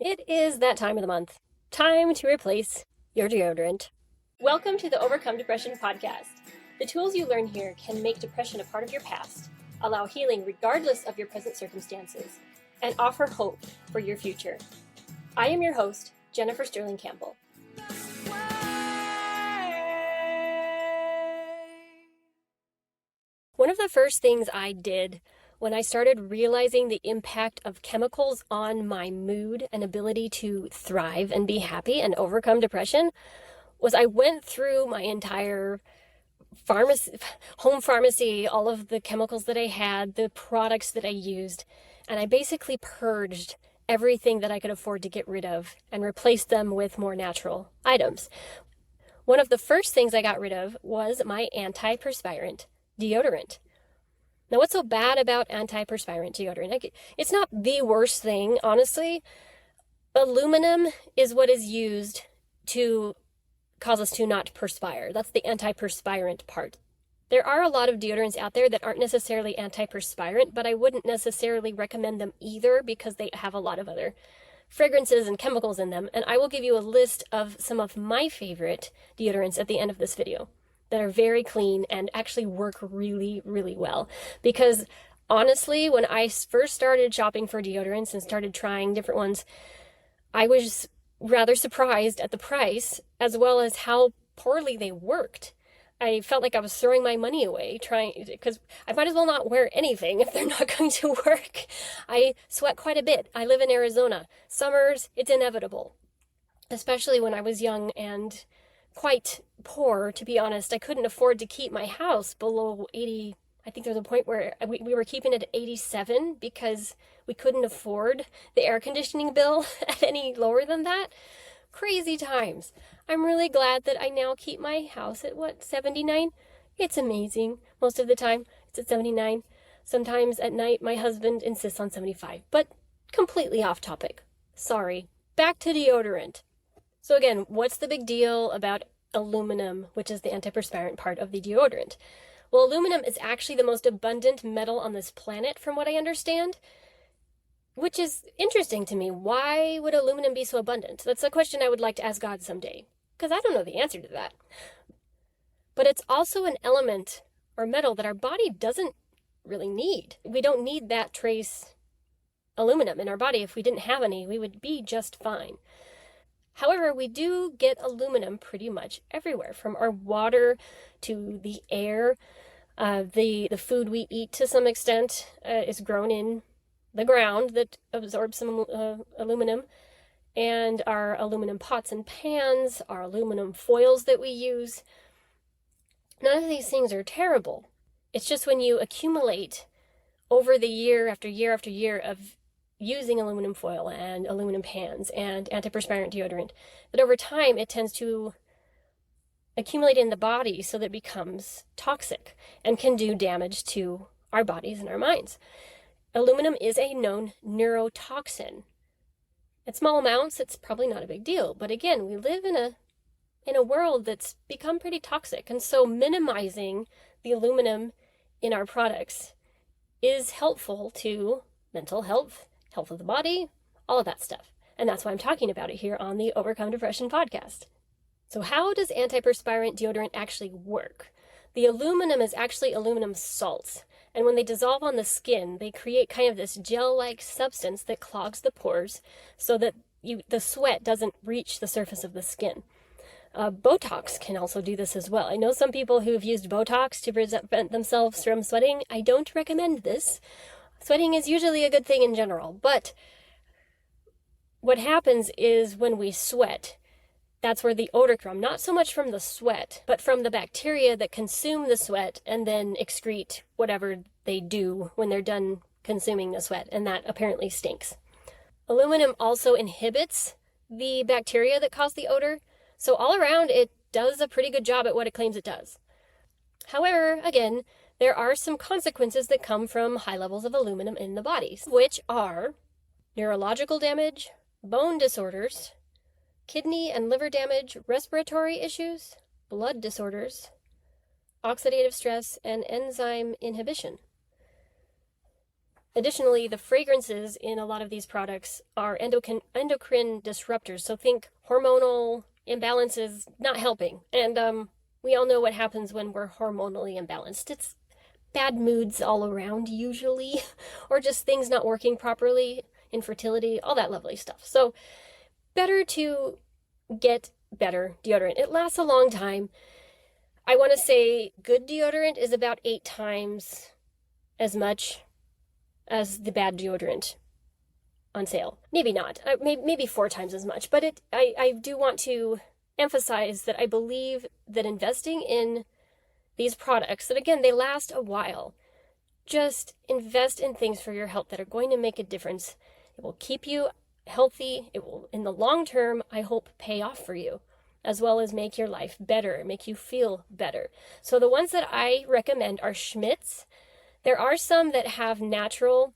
It is that time of the month. Time to replace your deodorant. Welcome to the Overcome Depression podcast. The tools you learn here can make depression a part of your past, allow healing regardless of your present circumstances, and offer hope for your future. I am your host, Jennifer Stirling-Campbell. One of the first things I did when I started realizing the impact of chemicals on my mood and ability to thrive and be happy and overcome depression was I went through my entire home pharmacy, all of the chemicals that I had, the products that I used, and I basically purged everything that I could afford to get rid of and replaced them with more natural items. One of the first things I got rid of was my antiperspirant deodorant. Now, what's so bad about antiperspirant deodorant? It's not the worst thing, honestly. Aluminum is what is used to cause us to not perspire. That's the antiperspirant part. There are a lot of deodorants out there that aren't necessarily antiperspirant, but I wouldn't necessarily recommend them either because they have a lot of other fragrances and chemicals in them. And I will give you a list of some of my favorite deodorants at the end of this video that are very clean and actually work really, really well. Because honestly, when I first started shopping for deodorants and started trying different ones, I was rather surprised at the price as well as how poorly they worked. I felt like I was throwing my money away because I might as well not wear anything if they're not going to work. I sweat quite a bit. I live in Arizona. Summers, it's inevitable. Especially when I was young and quite poor, to be honest. I couldn't afford to keep my house below 80. I think there was a point where we were keeping it at 87 because we couldn't afford the air conditioning bill at any lower than that. Crazy times. I'm really glad that I now keep my house at 79? It's amazing. Most of the time it's at 79. Sometimes at night my husband insists on 75, but completely off topic. Sorry. Back to deodorant. So again, what's the big deal about aluminum, which is the antiperspirant part of the deodorant? Well, aluminum is actually the most abundant metal on this planet, from what I understand, which is interesting to me. Why would aluminum be so abundant? That's a question I would like to ask God someday, because I don't know the answer to that. But it's also an element or metal that our body doesn't really need. We don't need that trace aluminum in our body. If we didn't have any, we would be just fine. However, we do get aluminum pretty much everywhere, from our water to the air. The food we eat to some extent is grown in the ground that absorbs some aluminum. And our aluminum pots and pans, our aluminum foils that we use, none of these things are terrible. It's just when you accumulate over the year after year after year of using aluminum foil and aluminum pans and antiperspirant deodorant, that over time it tends to accumulate in the body so that it becomes toxic and can do damage to our bodies and our minds. Aluminum is a known neurotoxin. At small amounts, it's probably not a big deal. But again, we live in a world that's become pretty toxic. And so minimizing the aluminum in our products is helpful to mental health, health of the body, all of that stuff. And that's why I'm talking about it here on the Overcome Depression podcast. So how does antiperspirant deodorant actually work? The aluminum is actually aluminum salts. And when they dissolve on the skin, they create kind of this gel-like substance that clogs the pores so that the sweat doesn't reach the surface of the skin. Botox can also do this as well. I know some people who've used Botox to prevent themselves from sweating. I don't recommend this. Sweating is usually a good thing in general, but what happens is when we sweat, that's where the odor comes from. Not so much from the sweat, but from the bacteria that consume the sweat and then excrete whatever they do when they're done consuming the sweat, and that apparently stinks. Aluminum also inhibits the bacteria that cause the odor, so all around it does a pretty good job at what it claims it does. However, again, there are some consequences that come from high levels of aluminum in the body, which are neurological damage, bone disorders, kidney and liver damage, respiratory issues, blood disorders, oxidative stress, and enzyme inhibition. Additionally, the fragrances in a lot of these products are endocrine disruptors. So think hormonal imbalances not helping. And we all know what happens when we're hormonally imbalanced. It's bad moods all around usually, or just things not working properly, infertility, all that lovely stuff. So better to get better deodorant. It lasts a long time. I want to say good deodorant is about 8 times as much as the bad deodorant on sale. Maybe not. Maybe 4 times as much. But I do want to emphasize that I believe that investing in these products, that again, they last a while. Just invest in things for your health that are going to make a difference. It will keep you healthy. It will, in the long term, I hope, pay off for you, as well as make your life better, make you feel better. So the ones that I recommend are Schmidt's. There are some that have natural,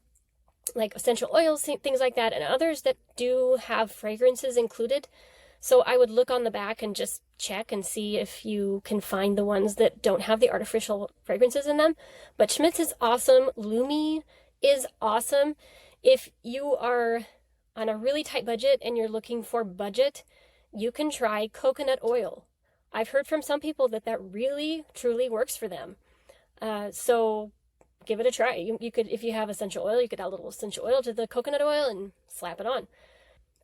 like essential oils, things like that, and others that do have fragrances included. So I would look on the back and just check and see if you can find the ones that don't have the artificial fragrances in them. But Schmidt's is awesome. Lume is awesome. If you are on a really tight budget and you're looking for budget, you can try coconut oil. I've heard from some people that really, truly works for them. So give it a try. You could, if you have essential oil, you could add a little essential oil to the coconut oil and slap it on.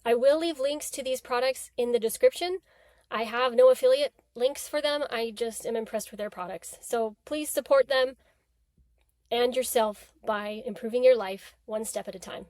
I will leave links to these products in the description. I have no affiliate links for them. I just am impressed with their products. So please support them and yourself by improving your life one step at a time.